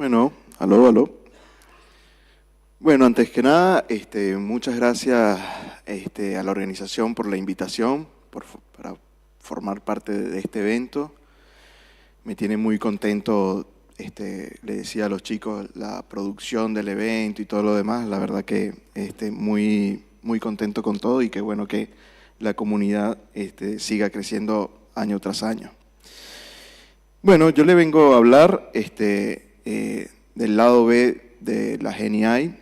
Bueno, aló, aló. Bueno, antes que nada, muchas gracias a la organización por la invitación, para formar parte de este evento. Me tiene muy contento, le decía a los chicos, la producción del evento y todo lo demás. La verdad que muy, muy contento con todo y qué bueno que la comunidad siga creciendo año tras año. Bueno, yo le vengo a hablar del lado B de la GenAI.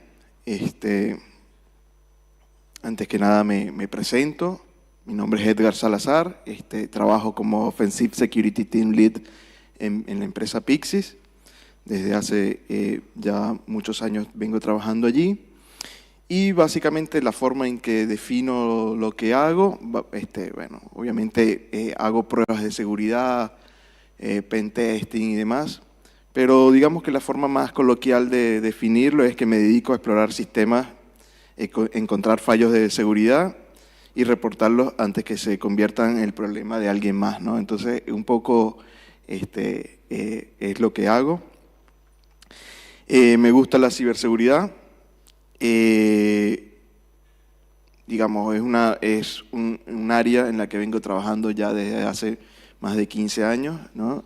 Antes que nada me presento. Mi nombre es Edgar Salazar. Trabajo como Offensive Security Team Lead en la empresa Pixis. Desde hace ya muchos años vengo trabajando allí. Y básicamente la forma en que defino lo que hago, bueno, obviamente hago pruebas de seguridad, pentesting y demás, pero digamos que la forma más coloquial de definirlo es que me dedico a explorar sistemas, encontrar fallos de seguridad y reportarlos antes que se conviertan en el problema de alguien más, ¿no? Entonces, un poco es lo que hago. Me gusta la ciberseguridad. Digamos, es un área en la que vengo trabajando ya desde hace más de 15 años, ¿no?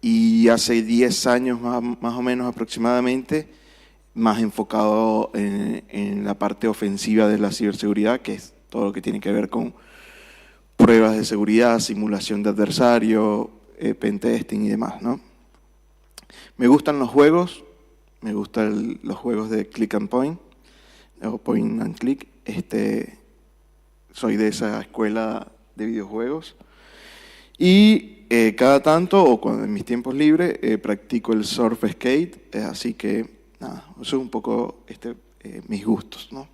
Y hace 10 años más o menos aproximadamente, más enfocado en la parte ofensiva de la ciberseguridad, que es todo lo que tiene que ver con pruebas de seguridad, simulación de adversario, pentesting y demás, ¿no? Me gustan los juegos, me gustan los juegos de click and point, o point and click. Soy de esa escuela de videojuegos. Y cada tanto, o cuando en mis tiempos libres, practico el surf skate, así que nada, eso es un poco mis gustos, ¿no?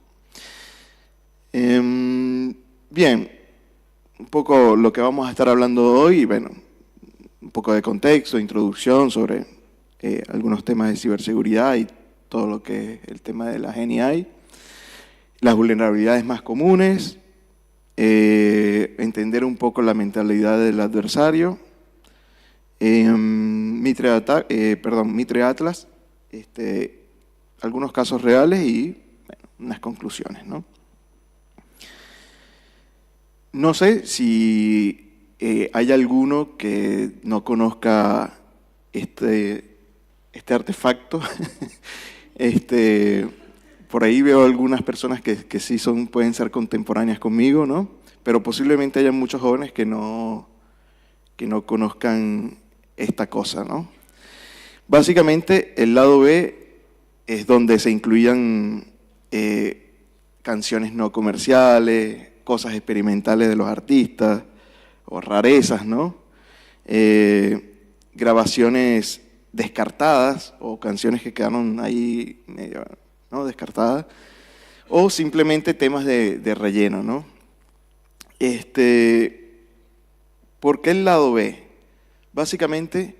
Bien, un poco lo que vamos a estar hablando hoy, bueno, un poco de contexto, introducción sobre algunos temas de ciberseguridad y todo lo que es el tema de la GenAI, las vulnerabilidades más comunes, entender un poco la mentalidad del adversario, Mitre Atlas, algunos casos reales y bueno, unas conclusiones, ¿no? No sé si hay alguno que no conozca este artefacto. Por ahí veo algunas personas que sí pueden ser contemporáneas conmigo, ¿no? Pero posiblemente haya muchos jóvenes que no conozcan esta cosa, ¿no? Básicamente, el lado B es donde se incluían canciones no comerciales, cosas experimentales de los artistas, o rarezas, ¿no? Grabaciones descartadas, o canciones que quedaron ahí medio, ¿no?, descartadas, o simplemente temas de relleno, ¿no? ¿Por qué el lado B? Básicamente,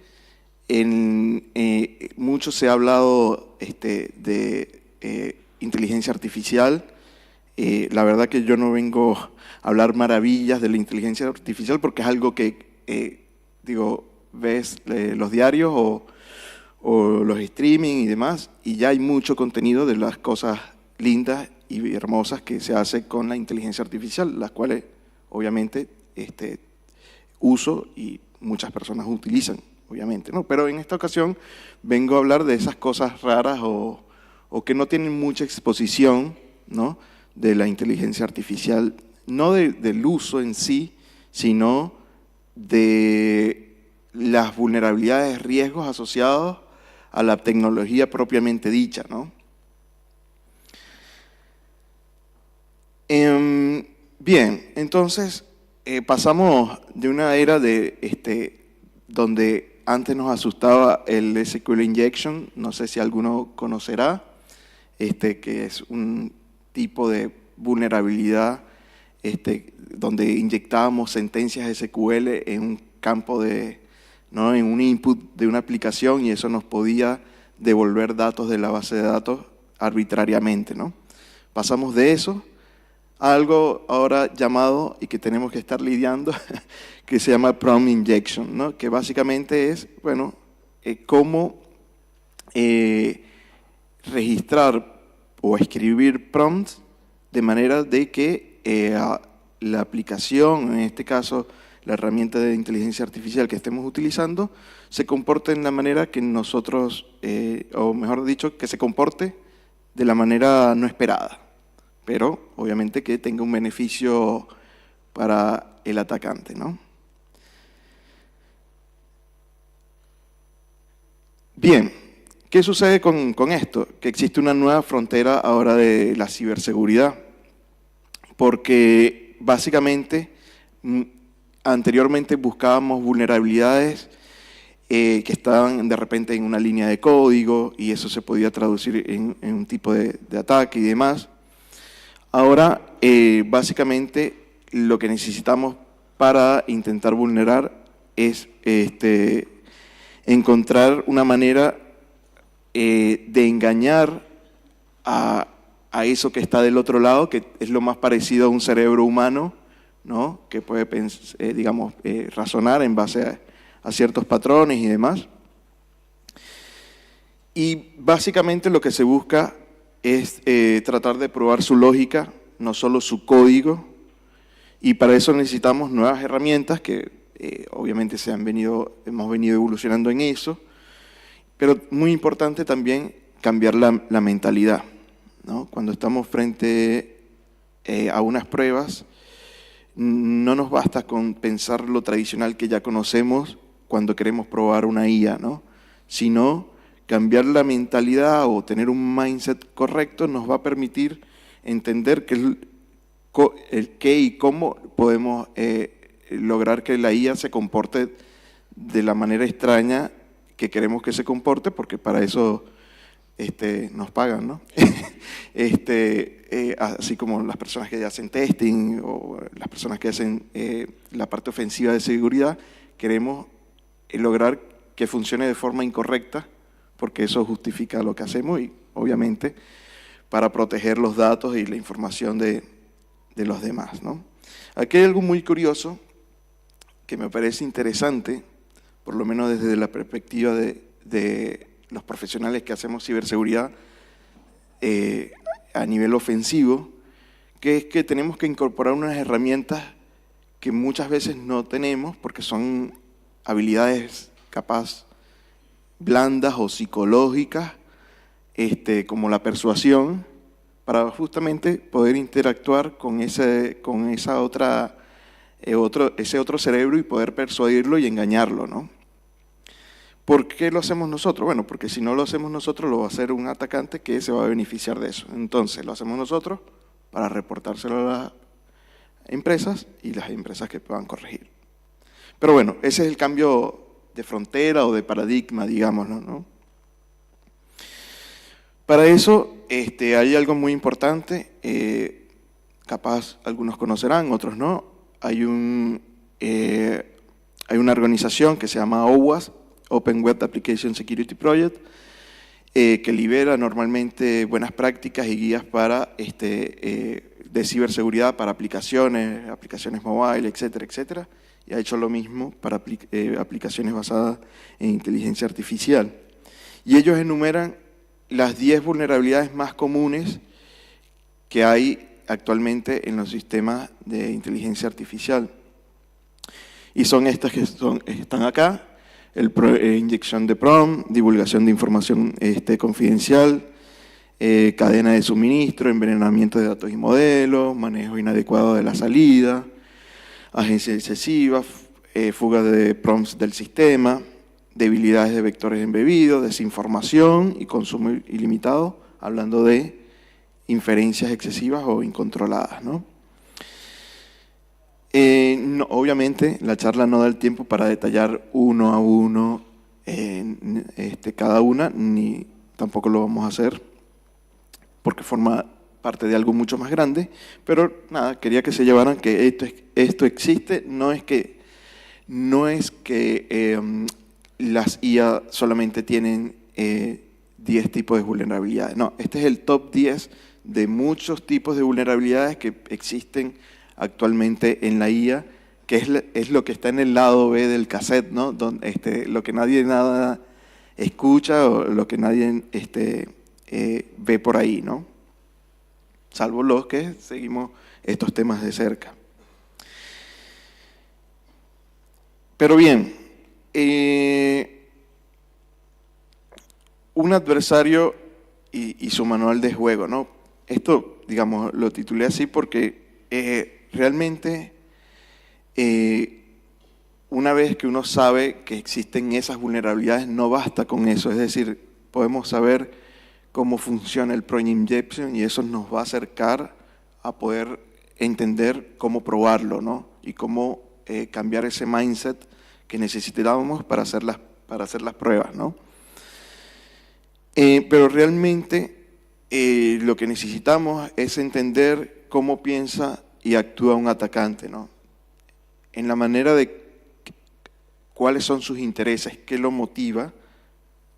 mucho se ha hablado de inteligencia artificial. La verdad que yo no vengo a hablar maravillas de la inteligencia artificial porque es algo que, ves los diarios o los streaming y demás, y ya hay mucho contenido de las cosas lindas y hermosas que se hace con la inteligencia artificial, las cuales obviamente uso y muchas personas utilizan, obviamente, ¿no? Pero en esta ocasión vengo a hablar de esas cosas raras o que no tienen mucha exposición, ¿no?, de la inteligencia artificial, no del uso en sí, sino de las vulnerabilidades, riesgos asociados a la tecnología propiamente dicha, ¿no? Bien, entonces pasamos de una era donde antes nos asustaba el SQL injection, no sé si alguno conocerá, que es un tipo de vulnerabilidad donde inyectábamos sentencias SQL en un campo ¿no?, en un input de una aplicación, y eso nos podía devolver datos de la base de datos arbitrariamente, ¿no? Pasamos de eso a algo ahora llamado, y que tenemos que estar lidiando, que se llama prompt injection, ¿no?, que básicamente es, bueno, cómo registrar o escribir prompts de manera de que la aplicación, en este caso la herramienta de inteligencia artificial que estemos utilizando, se comporte en la manera que nosotros, o mejor dicho, que se comporte de la manera no esperada, pero obviamente que tenga un beneficio para el atacante, ¿no? Bien, ¿qué sucede con esto? Que existe una nueva frontera ahora de la ciberseguridad, porque básicamente anteriormente buscábamos vulnerabilidades que estaban de repente en una línea de código y eso se podía traducir en un tipo de ataque y demás. Ahora, básicamente, lo que necesitamos para intentar vulnerar es encontrar una manera de engañar a eso que está del otro lado, que es lo más parecido a un cerebro humano, ¿no? Que puede, digamos, razonar en base a ciertos patrones y demás. Y básicamente lo que se busca es tratar de probar su lógica, no solo su código, y para eso necesitamos nuevas herramientas que obviamente hemos venido evolucionando en eso, pero muy importante también cambiar la mentalidad, ¿no? Cuando estamos frente a unas pruebas, no nos basta con pensar lo tradicional que ya conocemos cuando queremos probar una IA, ¿no? Sino cambiar la mentalidad o tener un mindset correcto nos va a permitir entender el qué y cómo podemos lograr que la IA se comporte de la manera extraña que queremos que se comporte, porque para eso nos pagan, ¿no? Así como las personas que hacen testing o las personas que hacen la parte ofensiva de seguridad, queremos lograr que funcione de forma incorrecta, porque eso justifica lo que hacemos y obviamente para proteger los datos y la información de los demás, ¿no? Aquí hay algo muy curioso que me parece interesante, por lo menos desde la perspectiva de los profesionales que hacemos ciberseguridad a nivel ofensivo, que es que tenemos que incorporar unas herramientas que muchas veces no tenemos porque son habilidades capaz blandas o psicológicas, como la persuasión, para justamente poder interactuar con ese otro cerebro y poder persuadirlo y engañarlo, ¿no? ¿Por qué lo hacemos nosotros? Bueno, porque si no lo hacemos nosotros, lo va a hacer un atacante que se va a beneficiar de eso. Entonces, lo hacemos nosotros para reportárselo a las empresas y las empresas que puedan corregir. Pero bueno, ese es el cambio de frontera o de paradigma, digámoslo, ¿no? Para eso hay algo muy importante, capaz algunos conocerán, otros no. Hay una organización que se llama OWASP, Open Web Application Security Project, que libera normalmente buenas prácticas y guías de ciberseguridad para aplicaciones mobile, etcétera, etcétera, y ha hecho lo mismo para aplicaciones basadas en inteligencia artificial. Y ellos enumeran las 10 vulnerabilidades más comunes que hay actualmente en los sistemas de inteligencia artificial. Y son estas que están acá: inyección de prompt, divulgación de información confidencial, cadena de suministro, envenenamiento de datos y modelos, manejo inadecuado de la salida, agencia excesiva, fuga de prompts del sistema, debilidades de vectores embebidos, desinformación y consumo ilimitado, hablando de inferencias excesivas o incontroladas, ¿no? Obviamente, la charla no da el tiempo para detallar uno a uno cada una, ni tampoco lo vamos a hacer, porque forma parte de algo mucho más grande, pero nada, quería que se llevaran que esto existe, no es que las IA solamente tienen 10 tipos de vulnerabilidades, no, este es el top 10 de muchos tipos de vulnerabilidades que existen actualmente en la IA, que es lo que está en el lado B del cassette, ¿no? Lo que nadie escucha o lo que nadie ve por ahí, ¿no? Salvo los que seguimos estos temas de cerca. Pero bien, un adversario y su manual de juego, ¿no? Esto, digamos, lo titulé así porque realmente una vez que uno sabe que existen esas vulnerabilidades, no basta con eso. Es decir, podemos saber cómo funciona el Project Injection y eso nos va a acercar a poder entender cómo probarlo, ¿no? Y cómo cambiar ese mindset que necesitábamos para hacer las pruebas, ¿no? Pero realmente lo que necesitamos es entender cómo piensa y actúa un atacante, ¿no? En la manera de cuáles son sus intereses, qué lo motiva.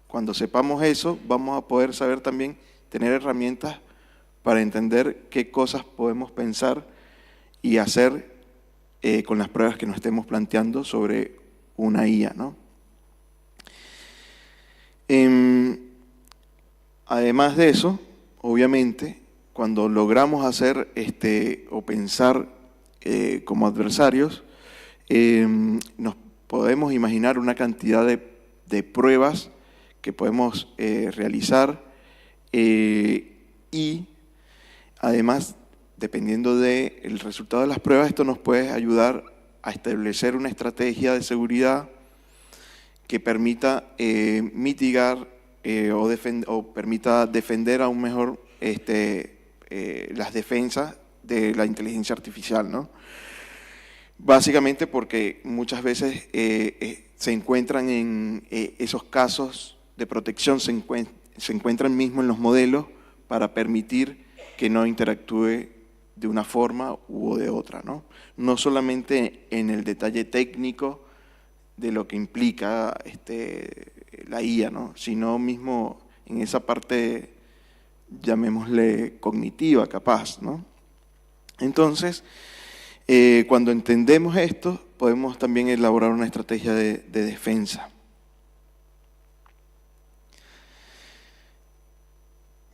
Cuando sepamos eso, vamos a poder saber también, tener herramientas para entender qué cosas podemos pensar y hacer con las pruebas que nos estemos planteando sobre una IA, ¿no? Además de eso, obviamente, cuando logramos hacer o pensar como adversarios, nos podemos imaginar una cantidad de pruebas que podemos realizar y además, dependiendo del resultado de las pruebas, esto nos puede ayudar a establecer una estrategia de seguridad que permita mitigar o permita defender aún mejor las defensas de la inteligencia artificial, ¿no? Básicamente porque muchas veces se encuentran en esos casos de protección, se encuentran mismo en los modelos para permitir que no interactúe de una forma u de otra, ¿no? No solamente en el detalle técnico de lo que implica la IA, ¿no? Sino mismo en esa parte, llamémosle cognitiva, capaz, ¿no? Entonces, cuando entendemos esto, podemos también elaborar una estrategia de defensa.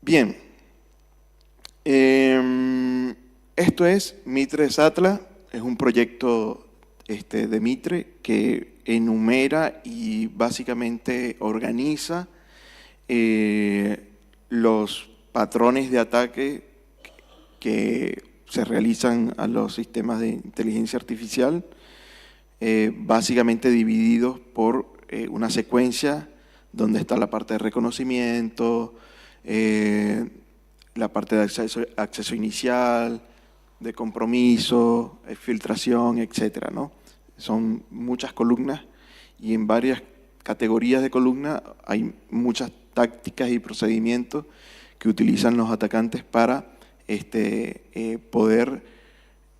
Bien, esto es Mitre Satla, es un proyecto de Mitre que enumera y básicamente organiza los patrones de ataque que se realizan a los sistemas de inteligencia artificial, básicamente divididos por una secuencia donde está la parte de reconocimiento, la parte de acceso inicial, de compromiso, filtración, etcétera, ¿no? Son muchas columnas y en varias categorías de columna hay muchas tácticas y procedimientos que utilizan los atacantes para poder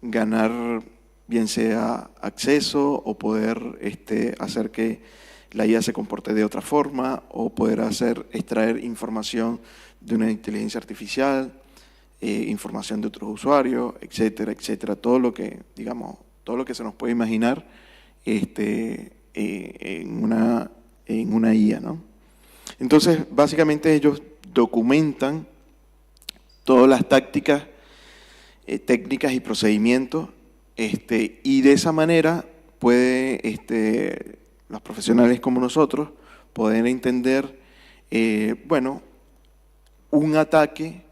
ganar, bien sea acceso o poder hacer que la IA se comporte de otra forma o poder extraer información de una inteligencia artificial, información de otros usuarios, etcétera, etcétera. Todo lo que, digamos, todo lo que se nos puede imaginar en una IA, ¿no? Entonces, básicamente ellos documentan todas las tácticas, técnicas y procedimientos, y de esa manera puede los profesionales como nosotros poder entender, bueno, un ataque,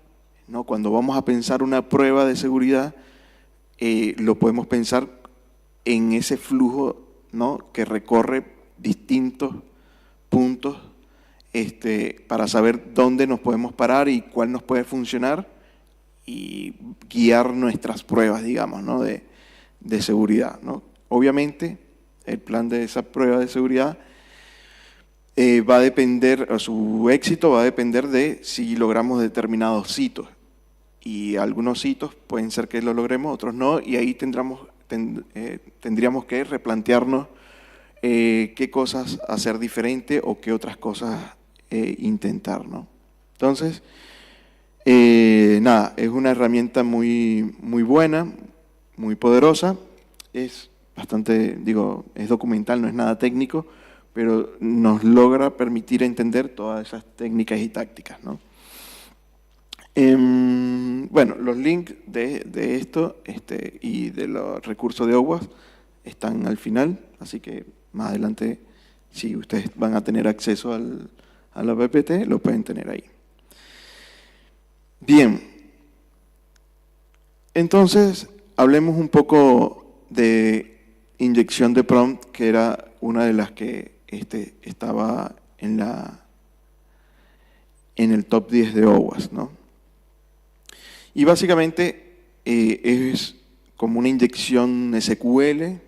¿no? Cuando vamos a pensar una prueba de seguridad, lo podemos pensar en ese flujo, ¿no? Que recorre distintos puntos para saber dónde nos podemos parar y cuál nos puede funcionar y guiar nuestras pruebas, digamos, ¿no? de seguridad, ¿no? Obviamente, el plan de esa prueba de seguridad va a depender, o su éxito va a depender de si logramos determinados hitos. Y algunos hitos pueden ser que lo logremos, otros no, y ahí tendríamos que replantearnos qué cosas hacer diferente o qué otras cosas intentar, ¿no? Entonces, nada, es una herramienta muy, muy buena, muy poderosa, es bastante, digo, es documental, no es nada técnico, pero nos logra permitir entender todas esas técnicas y tácticas, ¿no? Bueno, los links de esto y de los recursos de OWASP están al final, así que más adelante, si ustedes van a tener acceso a la PPT, lo pueden tener ahí. Bien, entonces hablemos un poco de inyección de prompt, que era una de las que estaba en el top 10 de OWASP, ¿no? Y básicamente es como una inyección SQL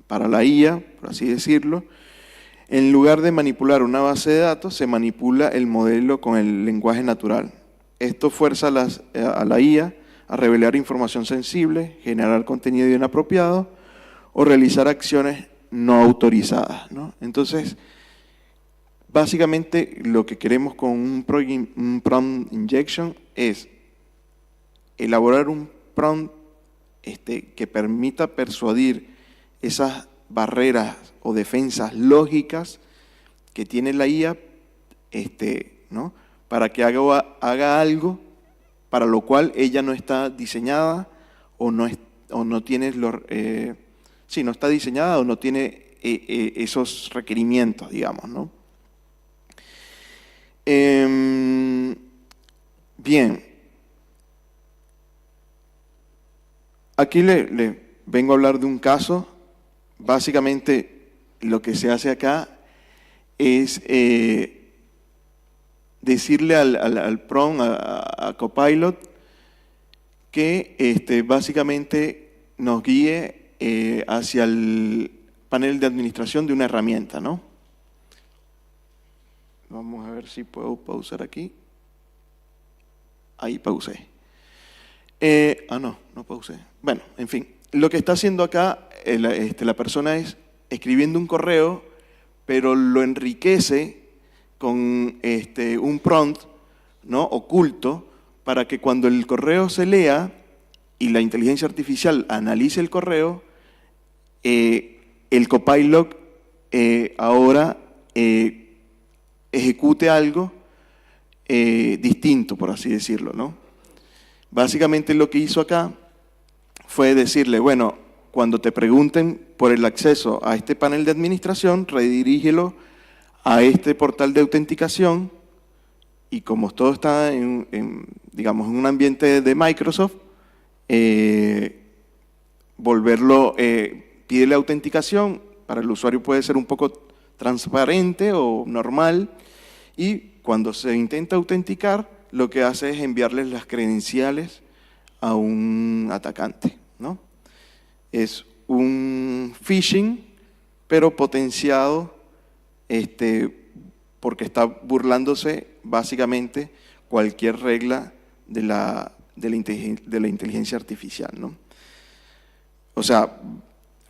para la IA, por así decirlo. En lugar de manipular una base de datos, se manipula el modelo con el lenguaje natural. Esto fuerza a la IA a revelar información sensible, generar contenido inapropiado o realizar acciones no autorizadas, ¿no? Entonces, básicamente lo que queremos con un prompt injection es elaborar un prompt que permita persuadir esas barreras o defensas lógicas que tiene la IA, ¿no? Para que haga algo para lo cual ella no está diseñada o no tiene no está diseñada o no tiene esos requerimientos, digamos, ¿no? Bien. Aquí le vengo a hablar de un caso. Básicamente lo que se hace acá es decirle al prompt, a Copilot, que básicamente nos guíe hacia el panel de administración de una herramienta, ¿no? Vamos a ver si puedo pausar aquí. Ahí pausé. No pausé. Bueno, en fin. Lo que está haciendo acá la persona es escribiendo un correo, pero lo enriquece con un prompt, ¿no?, oculto, para que cuando el correo se lea y la inteligencia artificial analice el correo, el Copilot ahora ejecute algo distinto, por así decirlo, ¿no? Básicamente lo que hizo acá fue decirle, bueno, cuando te pregunten por el acceso a este panel de administración, redirígelo a este portal de autenticación, y como todo está digamos, en un ambiente de Microsoft, pídele autenticación. Para el usuario puede ser un poco transparente o normal, y cuando se intenta autenticar, lo que hace es enviarles las credenciales a un atacante, ¿no? Es un phishing, pero potenciado, porque está burlándose básicamente cualquier regla de la inteligencia artificial, ¿no? O sea,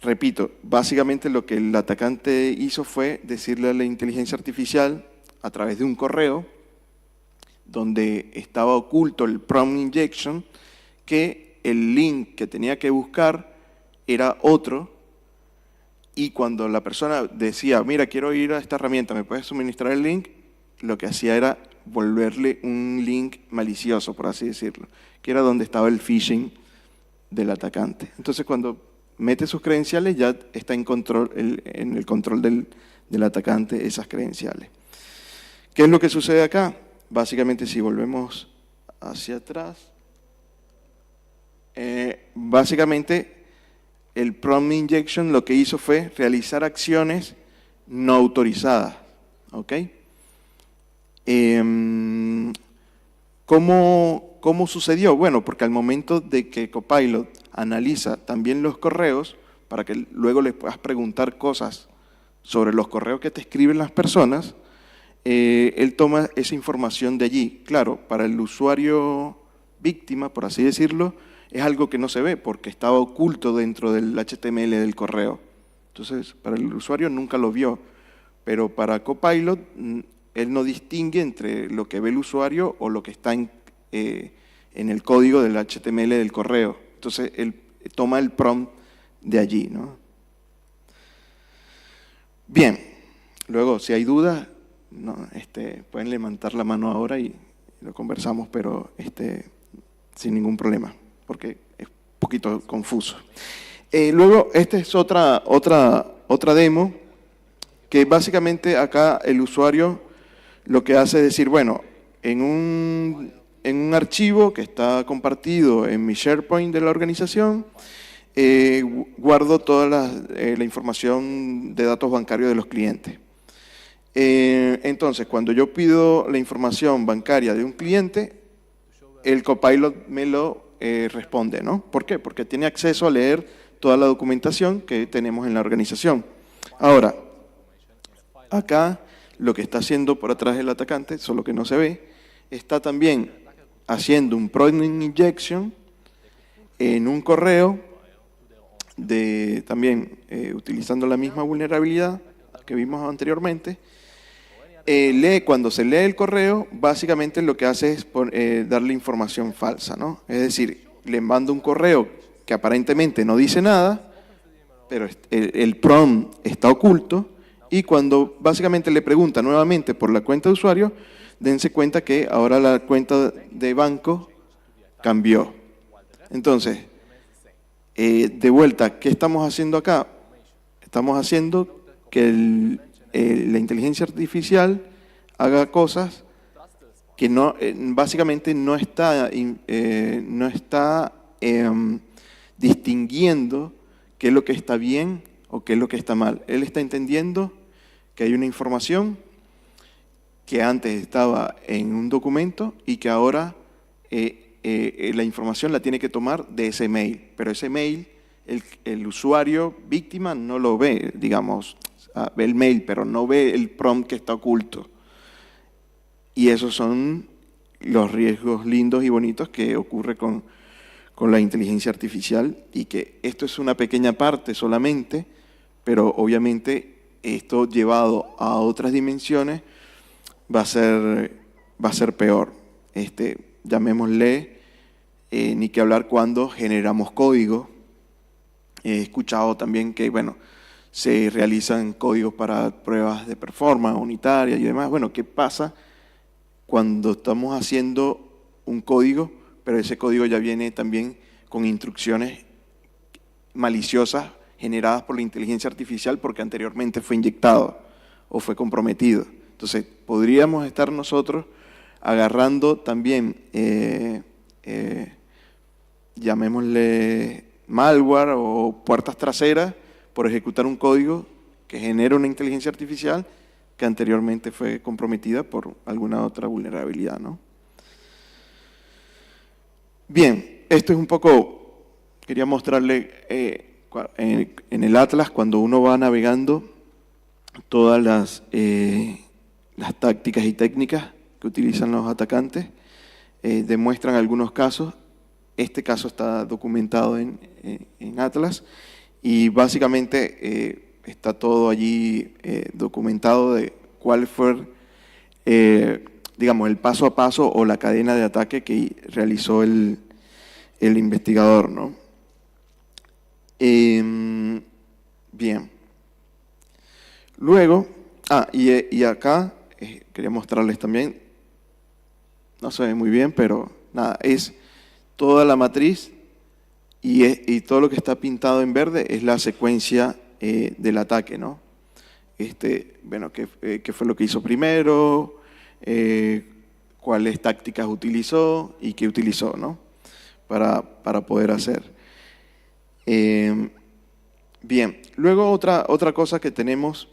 repito, básicamente lo que el atacante hizo fue decirle a la inteligencia artificial a través de un correo donde estaba oculto el prompt injection, que el link que tenía que buscar era otro, y cuando la persona decía, mira, quiero ir a esta herramienta, ¿me puedes suministrar el link?, lo que hacía era volverle un link malicioso, por así decirlo, que era donde estaba el phishing del atacante. Entonces, cuando mete sus credenciales, ya está en el control del atacante esas credenciales. ¿Qué es lo que sucede acá? Básicamente, si volvemos hacia atrás, básicamente el prompt injection lo que hizo fue realizar acciones no autorizadas, ¿ok? ¿Cómo sucedió? Bueno, porque al momento de que Copilot analiza también los correos, para que luego les puedas preguntar cosas sobre los correos que te escriben las personas, él toma esa información de allí. Claro, para el usuario víctima, por así decirlo, es algo que no se ve porque estaba oculto dentro del HTML del correo. Entonces, para el usuario nunca lo vio, pero para Copilot, él no distingue entre lo que ve el usuario o lo que está en el código del HTML del correo. Entonces, él toma el prompt de allí, ¿no? Bien. Luego, si hay dudas, no, pueden levantar la mano ahora y lo conversamos, pero sin ningún problema, porque es un poquito confuso. Luego, esta es otra demo, que básicamente acá el usuario lo que hace es decir, bueno, en un archivo que está compartido en mi SharePoint de la organización, guardo toda la información de datos bancarios de los clientes. Entonces, cuando yo pido la información bancaria de un cliente, el Copilot me lo responde, ¿no? ¿Por qué? Porque tiene acceso a leer toda la documentación que tenemos en la organización. Ahora, acá lo que está haciendo por atrás el atacante, solo que no se ve, está también haciendo un proxy injection en un correo, también utilizando la misma vulnerabilidad que vimos anteriormente. Cuando se lee el correo, básicamente lo que hace es darle información falsa, ¿no? Es decir, le mando un correo que aparentemente no dice nada, pero el prompt está oculto, y cuando básicamente le pregunta nuevamente por la cuenta de usuario, dense cuenta que ahora la cuenta de banco cambió. Entonces, de vuelta, ¿qué estamos haciendo acá? Estamos haciendo que la inteligencia artificial haga cosas que básicamente no está distinguiendo qué es lo que está bien o qué es lo que está mal. Él está entendiendo que hay una información que antes estaba en un documento y que ahora la información la tiene que tomar de ese mail, pero ese mail el usuario víctima no lo ve, digamos, ve el mail, pero no ve el prompt que está oculto. Y esos son los riesgos lindos y bonitos que ocurre con la inteligencia artificial, y que esto es una pequeña parte solamente, pero obviamente esto llevado a otras dimensiones va a ser peor. Llamémosle, ni que hablar cuando generamos código. He escuchado también que, bueno, se realizan códigos para pruebas de performance unitarias y demás. Bueno, ¿qué pasa cuando estamos haciendo un código, pero ese código ya viene también con instrucciones maliciosas generadas por la inteligencia artificial porque anteriormente fue inyectado o fue comprometido? Entonces, podríamos estar nosotros agarrando también, llamémosle malware o puertas traseras, por ejecutar un código que genera una inteligencia artificial que anteriormente fue comprometida por alguna otra vulnerabilidad, ¿no? Bien, esto es un poco, quería mostrarle en el Atlas, cuando uno va navegando todas las tácticas y técnicas que utilizan los atacantes, demuestran algunos casos. Este caso está documentado en Atlas, y básicamente está todo allí documentado de cuál fue, digamos, el paso a paso o la cadena de ataque que realizó el investigador, ¿no? Bien. Luego, y acá quería mostrarles también, no se ve muy bien, pero nada, es toda la matriz, y todo lo que está pintado en verde es la secuencia del ataque, ¿no? Bueno, qué fue lo que hizo primero, cuáles tácticas utilizó y qué utilizó, ¿no? Para poder hacer. Bien, luego otra cosa que tenemos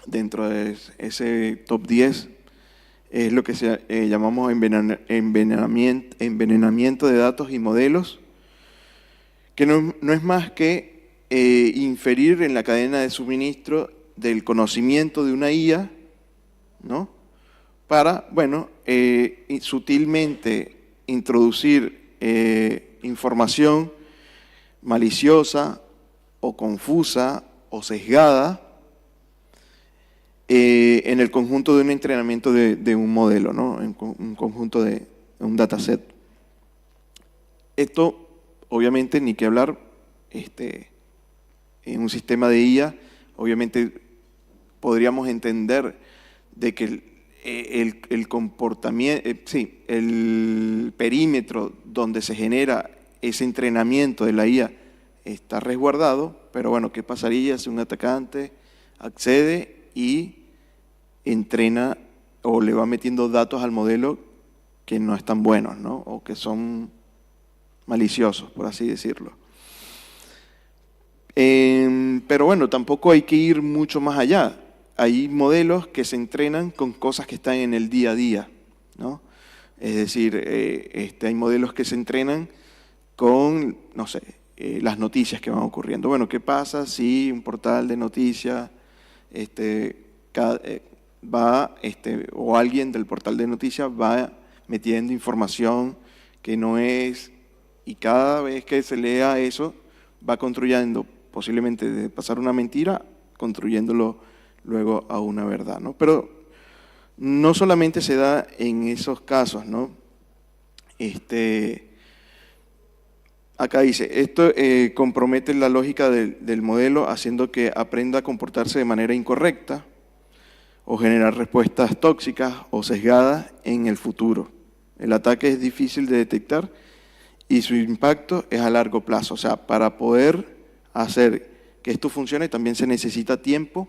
dentro de ese top 10 es lo que llamamos envenenamiento de datos y modelos, que no es más que inferir en la cadena de suministro del conocimiento de una IA, ¿no? Para, bueno, sutilmente introducir información maliciosa o confusa o sesgada en el conjunto de un entrenamiento de un modelo, ¿no? En un conjunto de un dataset. Esto, obviamente, ni que hablar, en un sistema de IA, obviamente podríamos entender de que el comportamiento, el perímetro donde se genera ese entrenamiento de la IA está resguardado, pero bueno, ¿qué pasaría si un atacante accede y entrena o le va metiendo datos al modelo que no están buenos, ¿no? O que son maliciosos, por así decirlo? Pero bueno, tampoco hay que ir mucho más allá. Hay modelos que se entrenan con cosas que están en el día a día, ¿no? Es decir, hay modelos que se entrenan con, no sé, las noticias que van ocurriendo. Bueno, ¿qué pasa si un portal de noticias o alguien del portal de noticias va metiendo información que no es, y cada vez que se lea eso, va construyendo, posiblemente de pasar una mentira, construyéndolo luego a una verdad, ¿no? Pero no solamente se da en esos casos, ¿no? Acá dice, esto compromete la lógica del modelo, haciendo que aprenda a comportarse de manera incorrecta o generar respuestas tóxicas o sesgadas en el futuro. El ataque es difícil de detectar y su impacto es a largo plazo. O sea, para poder hacer que esto funcione también se necesita tiempo,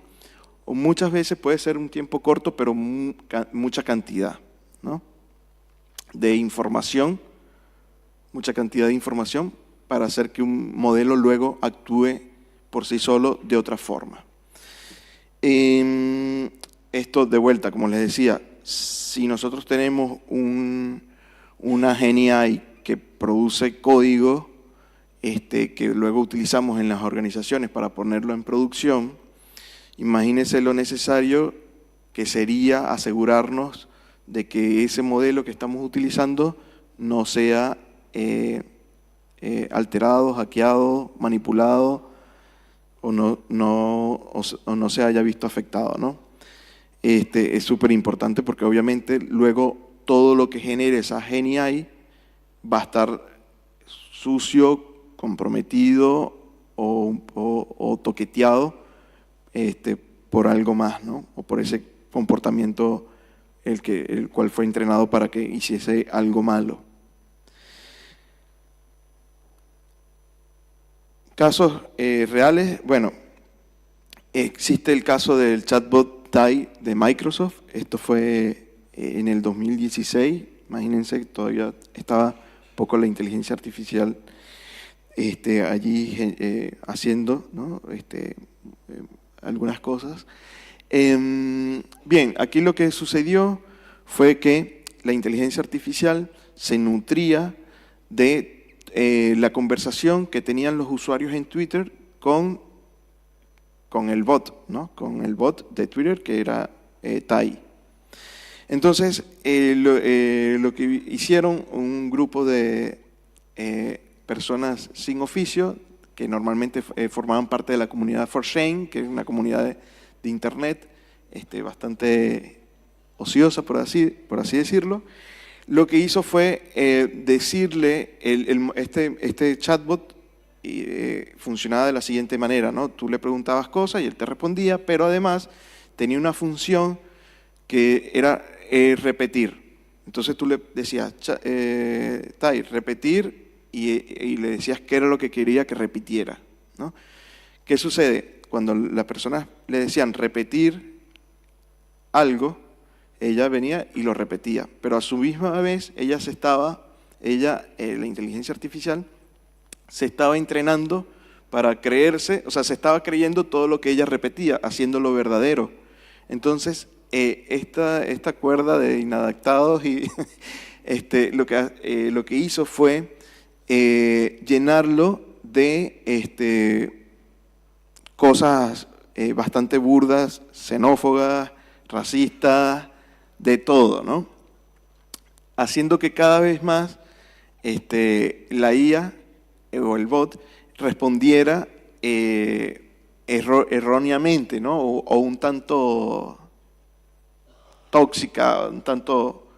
o muchas veces puede ser un tiempo corto, pero mucha cantidad, ¿no? De información, mucha cantidad de información para hacer que un modelo luego actúe por sí solo de otra forma. Esto de vuelta, como les decía, si nosotros tenemos una GenAI que produce código que luego utilizamos en las organizaciones para ponerlo en producción, imagínense lo necesario que sería asegurarnos de que ese modelo que estamos utilizando no sea alterado, hackeado, manipulado o no se haya visto afectado, ¿no? Es súper importante porque obviamente luego todo lo que genere esa GenAI va a estar sucio, comprometido o toqueteado por algo más, ¿no? O por ese comportamiento el cual fue entrenado para que hiciese algo malo. Casos reales, bueno, existe el caso del chatbot Tai de Microsoft. Esto fue en el 2016, imagínense, todavía estaba un poco la inteligencia artificial allí haciendo, ¿no? Algunas cosas. Bien, aquí lo que sucedió fue que la inteligencia artificial se nutría de la conversación que tenían los usuarios en Twitter con el bot, ¿no? Con el bot de Twitter que era Tai. Entonces, lo que hicieron un grupo de personas sin oficio, que normalmente formaban parte de la comunidad 4chan, que es una comunidad de internet bastante ociosa, por así decirlo. Lo que hizo fue decirle, este chatbot funcionaba de la siguiente manera, ¿no? Tú le preguntabas cosas y él te respondía, pero además tenía una función que era repetir. Entonces tú le decías, Tai, repetir, y le decías qué era lo que quería que repitiera, ¿no? ¿Qué sucede? Cuando las personas le decían repetir algo, ella venía y lo repetía, pero a su misma vez la inteligencia artificial se estaba entrenando para creerse, o sea, se estaba creyendo todo lo que ella repetía, haciéndolo verdadero. Entonces, esta cuerda de inadaptados y lo que hizo fue llenarlo de cosas bastante burdas, xenófobas, racistas, de todo, ¿no? Haciendo que cada vez más la IA o el bot respondiera erróneamente, ¿no? O un tanto tóxica, un tanto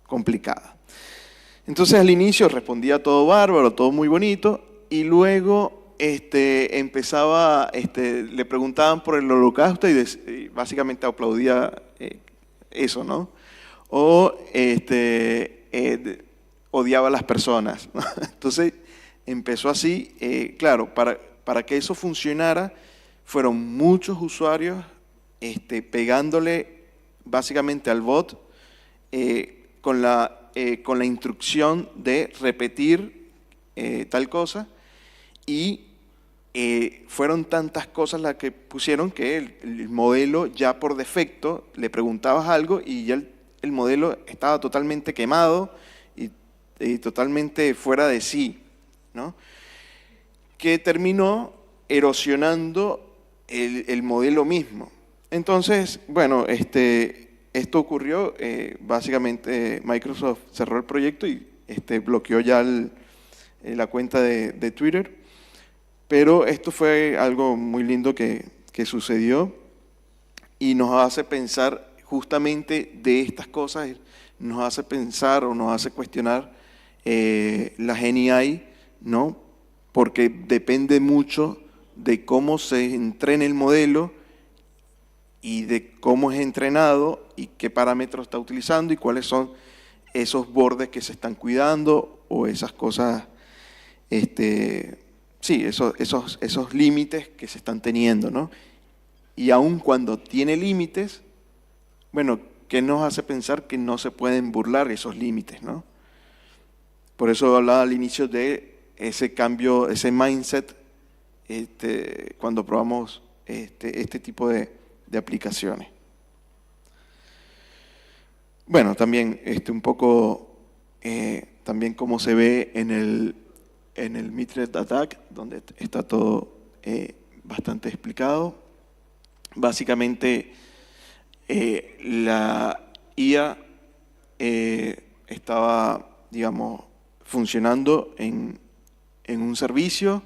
complicada. Entonces al inicio respondía todo bárbaro, todo muy bonito, y luego empezaba, le preguntaban por el holocausto y básicamente aplaudía eso, ¿no? O odiaba a las personas, ¿no? Entonces empezó así, claro, para que eso funcionara, fueron muchos usuarios pegándole básicamente al bot con la instrucción de repetir tal cosa, y fueron tantas cosas las que pusieron que el modelo ya por defecto le preguntabas algo y ya el modelo estaba totalmente quemado y totalmente fuera de sí, ¿no? Que terminó erosionando el modelo mismo. Entonces, bueno, esto ocurrió, básicamente Microsoft cerró el proyecto y bloqueó ya la cuenta de Twitter, pero esto fue algo muy lindo que sucedió y nos hace pensar justamente de estas cosas, nos hace pensar o nos hace cuestionar la GenAI, ¿no? Porque depende mucho de cómo se entrena el modelo y de cómo es entrenado y qué parámetros está utilizando y cuáles son esos bordes que se están cuidando o esas cosas, sí, esos límites que se están teniendo, ¿no? Y aun cuando tiene límites, bueno, ¿qué nos hace pensar que no se pueden burlar esos límites, ¿no? Por eso hablaba al inicio de ese cambio, ese mindset, cuando probamos este tipo de aplicaciones. Bueno, también un poco, también como se ve en el Mithread Attack, donde está todo bastante explicado. Básicamente, la IA estaba, digamos, funcionando en un servicio.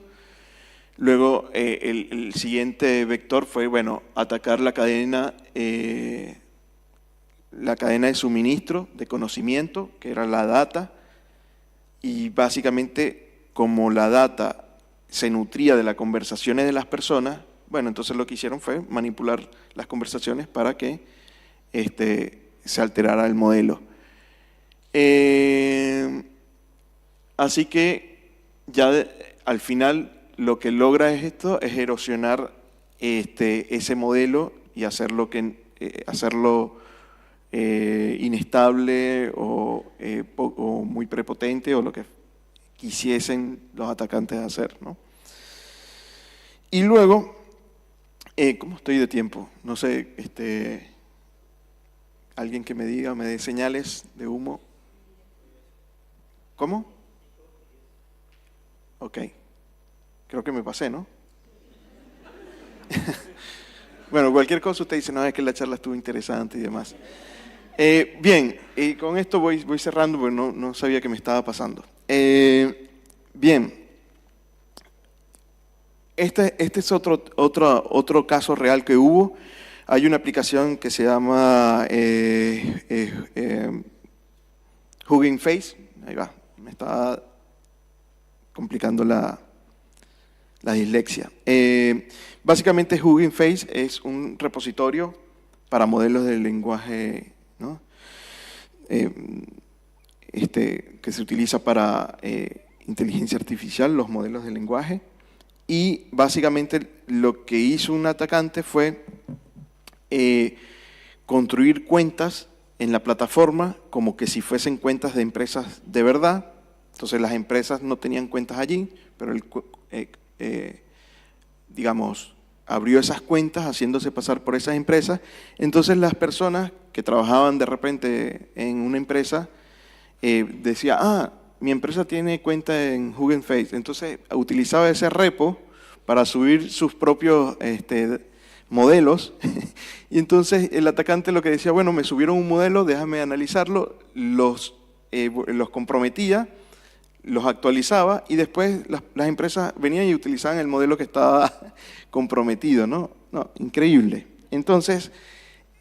Luego el siguiente vector fue, bueno, atacar la cadena de suministro de conocimiento, que era la data, y básicamente como la data se nutría de las conversaciones de las personas, bueno, entonces lo que hicieron fue manipular las conversaciones para que se alterara el modelo. Así que ya al final lo que logra es erosionar ese modelo y hacerlo inestable o muy prepotente o lo que quisiesen los atacantes hacer, ¿no? Y luego, ¿cómo estoy de tiempo? No sé, alguien que me diga, me dé señales de humo. ¿Cómo? Ok. Creo que me pasé, ¿no? Bueno, cualquier cosa usted dice, no, es que la charla estuvo interesante y demás. Bien, y con esto voy cerrando porque no sabía que me estaba pasando. Bien, este es otro caso real que hubo. Hay una aplicación que se llama Hugging Face. Ahí va, me estaba complicando la dislexia. Básicamente Hugging Face es un repositorio para modelos de lenguaje, ¿no? Que se utiliza para inteligencia artificial, los modelos de lenguaje. Y básicamente lo que hizo un atacante fue construir cuentas en la plataforma como que si fuesen cuentas de empresas de verdad. Entonces las empresas no tenían cuentas allí, pero digamos, abrió esas cuentas haciéndose pasar por esas empresas. Entonces las personas que trabajaban de repente en una empresa decían, mi empresa tiene cuenta en Hugging Face. Entonces utilizaba ese repo para subir sus propios modelos. Y entonces el atacante lo que decía, bueno, me subieron un modelo, déjame analizarlo, los comprometía, los actualizaba y después las empresas venían y utilizaban el modelo que estaba comprometido, ¿no? No, increíble. Entonces,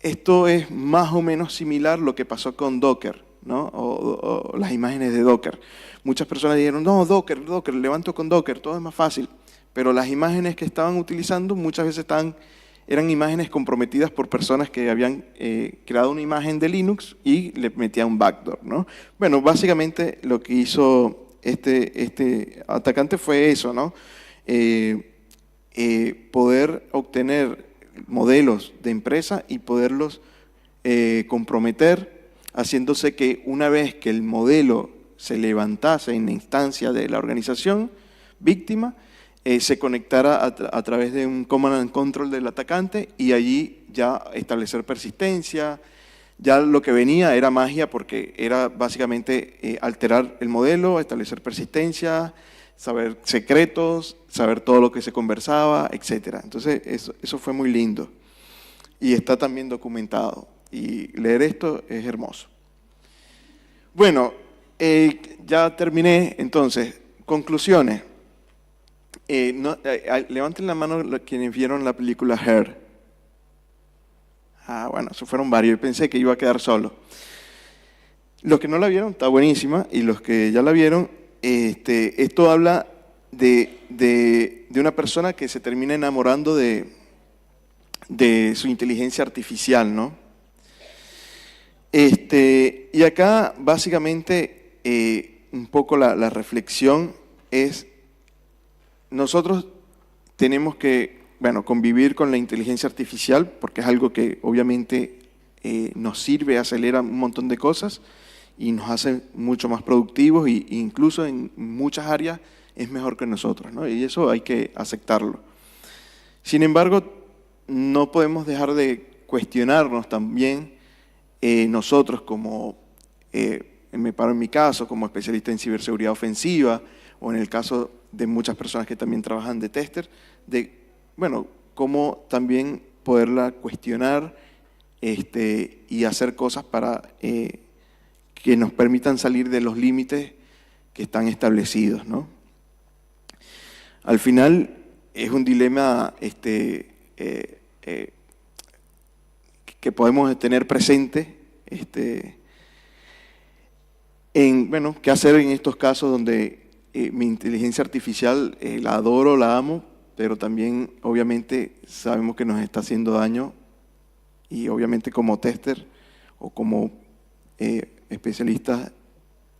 esto es más o menos similar a lo que pasó con Docker, ¿no? O las imágenes de Docker. Muchas personas dijeron, no, Docker, levanto con Docker, todo es más fácil. pero las imágenes que estaban utilizando muchas veces eran imágenes comprometidas por personas que habían creado una imagen de Linux y le metían un backdoor, ¿no? Bueno, básicamente lo que hizo este atacante fue eso, ¿no? Poder obtener modelos de empresa y poderlos comprometer, haciéndose que una vez que el modelo se levantase en la instancia de la organización víctima, se conectara a través de un command and control del atacante y allí ya establecer persistencia. Ya lo que venía era magia porque era básicamente alterar el modelo, establecer persistencia, saber secretos, saber todo lo que se conversaba, etc. Entonces eso fue muy lindo y está también documentado y leer esto es hermoso. Bueno, ya terminé, entonces, conclusiones. Levanten la mano quienes vieron la película Her. Bueno, eso fueron varios, yo pensé que iba a quedar solo. Los que no la vieron, está buenísima, y los que ya la vieron, esto habla de una persona que se termina enamorando de su inteligencia artificial, ¿no? Y acá, básicamente, un poco la reflexión es, nosotros tenemos que, bueno, convivir con la inteligencia artificial, porque es algo que obviamente nos sirve, acelera un montón de cosas y nos hace mucho más productivos e incluso en muchas áreas es mejor que nosotros, ¿no? Y eso hay que aceptarlo. Sin embargo, no podemos dejar de cuestionarnos también nosotros como, me paro en mi caso, como especialista en ciberseguridad ofensiva, o en el caso de muchas personas que también trabajan de tester, de, bueno, cómo también poderla cuestionar y hacer cosas para que nos permitan salir de los límites que están establecidos, ¿no? Al final es un dilema que podemos tener presente en, bueno, qué hacer en estos casos donde mi inteligencia artificial la adoro, la amo, pero también obviamente sabemos que nos está haciendo daño y obviamente como tester o como especialistas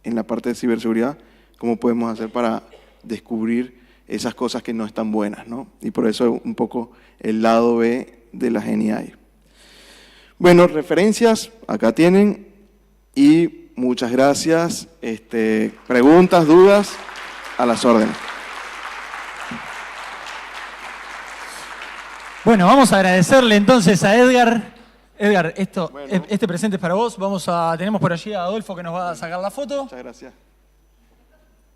en la parte de ciberseguridad, ¿cómo podemos hacer para descubrir esas cosas que no están buenas, ¿no? Y por eso un poco el lado B de la GNI. Bueno, referencias, acá tienen, y muchas gracias. Preguntas, dudas, a las órdenes. Bueno, vamos a agradecerle entonces a Edgar. Edgar, Bueno. este presente es para vos. Tenemos por allí a Adolfo que nos va a sacar la foto. Muchas gracias.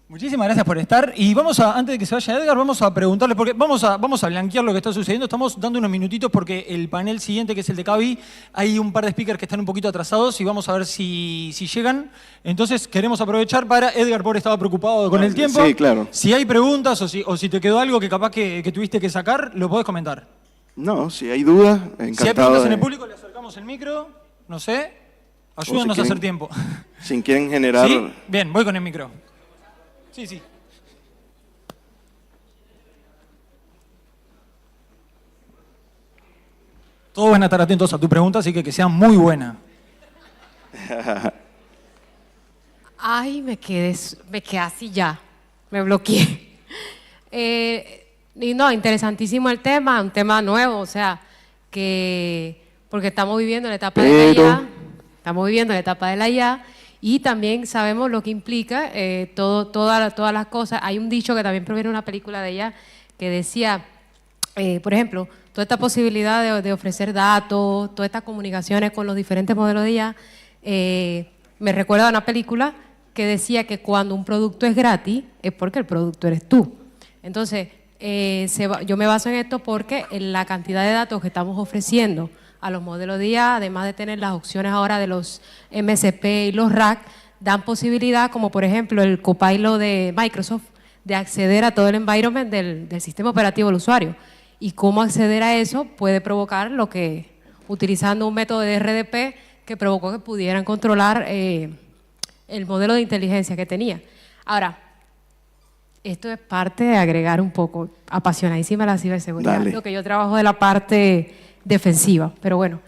Muchísimas gracias por estar. Y antes de que se vaya Edgar, vamos a preguntarle, porque vamos a blanquear lo que está sucediendo. Estamos dando unos minutitos porque el panel siguiente, que es el de Cavi, hay un par de speakers que están un poquito atrasados y vamos a ver si llegan. Entonces queremos aprovechar para, Edgar, por estaba preocupado con el tiempo. Sí, claro. Si hay preguntas o si te quedó algo que capaz que tuviste que sacar, lo podés comentar. No, si hay dudas, encantado. Si hay preguntas en el público, le acercamos el micro, no sé. Ayúdanos a hacer tiempo. Si quieren generar... ¿Sí? Bien, voy con el micro. Sí. Todos van a estar atentos a tu pregunta, así que sea muy buena. Ay, me quedé así ya, me bloqueé. Y no, interesantísimo el tema, un tema nuevo, o sea, porque estamos viviendo la etapa de la IA, y también sabemos lo que implica todas las cosas. Hay un dicho que también proviene de una película de ella que decía, por ejemplo, toda esta posibilidad de ofrecer datos, todas estas comunicaciones con los diferentes modelos de IA, me recuerda a una película que decía que cuando un producto es gratis es porque el producto eres tú. Entonces, yo me baso en esto porque en la cantidad de datos que estamos ofreciendo a los modelos de IA, además de tener las opciones ahora de los MCP y los RAG, dan posibilidad, como por ejemplo el Copilot de Microsoft, de acceder a todo el environment del sistema operativo del usuario. Y cómo acceder a eso puede provocar utilizando un método de RDP que provocó que pudieran controlar el modelo de inteligencia que tenía. Ahora, Esto es parte de agregar un poco, apasionadísima la ciberseguridad, Dale. lo que yo trabajo de la parte defensiva, pero bueno.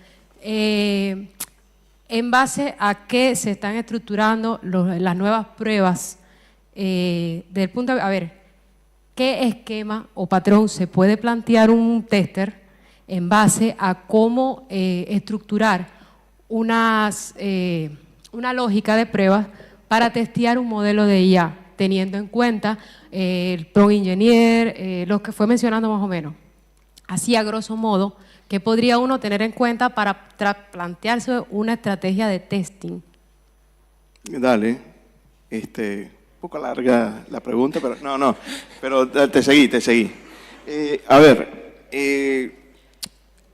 ¿En base a qué se están estructurando las nuevas pruebas? Del punto de, a ver, ¿qué esquema o patrón se puede plantear un tester en base a cómo estructurar una lógica de pruebas para testear un modelo de IA, teniendo en cuenta el prompt engineer, lo que fue mencionando más o menos? Así a grosso modo, ¿qué podría uno tener en cuenta para plantearse una estrategia de testing? Dale. Un poco larga la pregunta, pero no. Pero te seguí. A ver,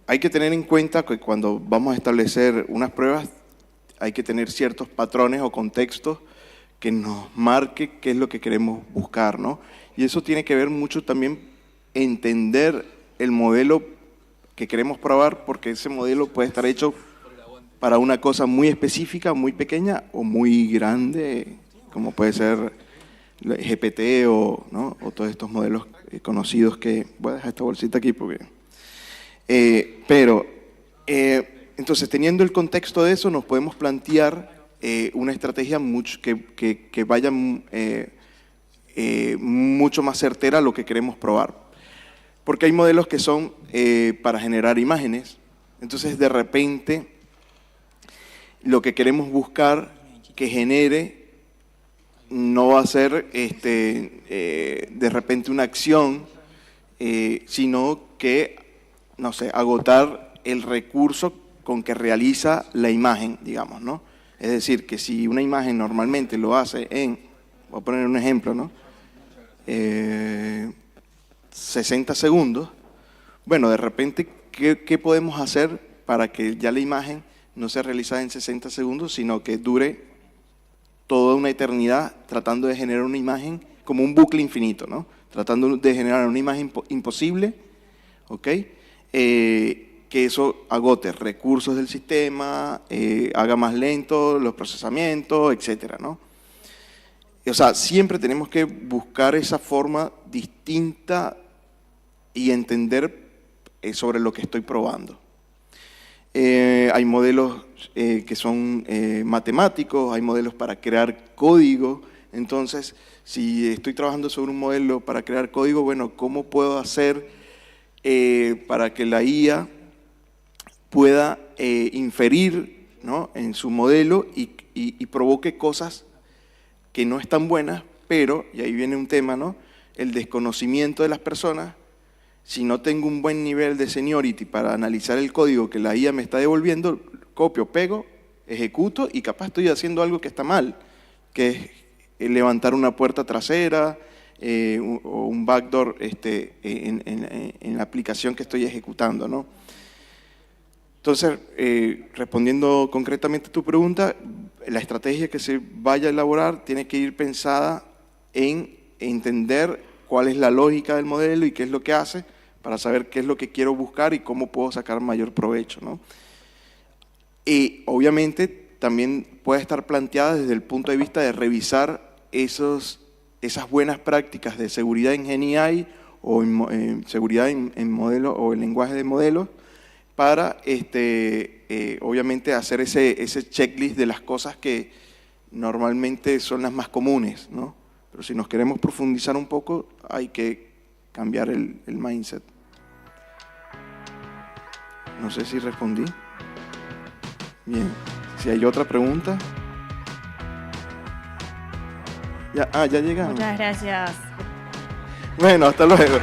hay que tener en cuenta que cuando vamos a establecer unas pruebas, hay que tener ciertos patrones o contextos que nos marque qué es lo que queremos buscar, ¿no? Y eso tiene que ver mucho también entender el modelo que queremos probar, porque ese modelo puede estar hecho para una cosa muy específica, muy pequeña o muy grande, como puede ser GPT o todos estos modelos conocidos que... Voy a dejar esta bolsita aquí porque... entonces, teniendo el contexto de eso, nos podemos plantear una estrategia que vaya mucho más certera a lo que queremos probar. Porque hay modelos que son para generar imágenes. Entonces, de repente, lo que queremos buscar que genere no va a ser de repente una acción, sino que, no sé, agotar el recurso con que realiza la imagen, digamos, ¿no? Es decir, que si una imagen normalmente lo hace en, voy a poner un ejemplo, ¿no? 60 segundos, bueno, de repente, ¿qué podemos hacer para que ya la imagen no sea realizada en 60 segundos, sino que dure toda una eternidad tratando de generar una imagen como un bucle infinito, ¿no? Tratando de generar una imagen imposible, ¿ok? Que eso agote recursos del sistema, haga más lento los procesamientos, etcétera, ¿no? O sea, siempre tenemos que buscar esa forma distinta y entender sobre lo que estoy probando. Hay modelos que son matemáticos, hay modelos para crear código. Entonces, si estoy trabajando sobre un modelo para crear código, bueno, ¿cómo puedo hacer para que la IA pueda inferir, ¿no?, en su modelo y provoque cosas que no están buenas, pero, y ahí viene un tema, ¿no?, el desconocimiento de las personas. Si no tengo un buen nivel de seniority para analizar el código que la IA me está devolviendo, copio, pego, ejecuto y capaz estoy haciendo algo que está mal, que es levantar una puerta trasera o un backdoor en la aplicación que estoy ejecutando, ¿no? Entonces, respondiendo concretamente a tu pregunta, la estrategia que se vaya a elaborar tiene que ir pensada en entender cuál es la lógica del modelo y qué es lo que hace, para saber qué es lo que quiero buscar y cómo puedo sacar mayor provecho, ¿no? Y obviamente también puede estar planteada desde el punto de vista de revisar esas buenas prácticas de seguridad en GenAI o en seguridad en modelos o en lenguaje de modelos, para obviamente hacer ese checklist de las cosas que normalmente son las más comunes, ¿no? Pero si nos queremos profundizar un poco, hay que cambiar el mindset. No sé si respondí. Bien. Si hay otra pregunta. Ya llegamos. Muchas gracias. Bueno, hasta luego.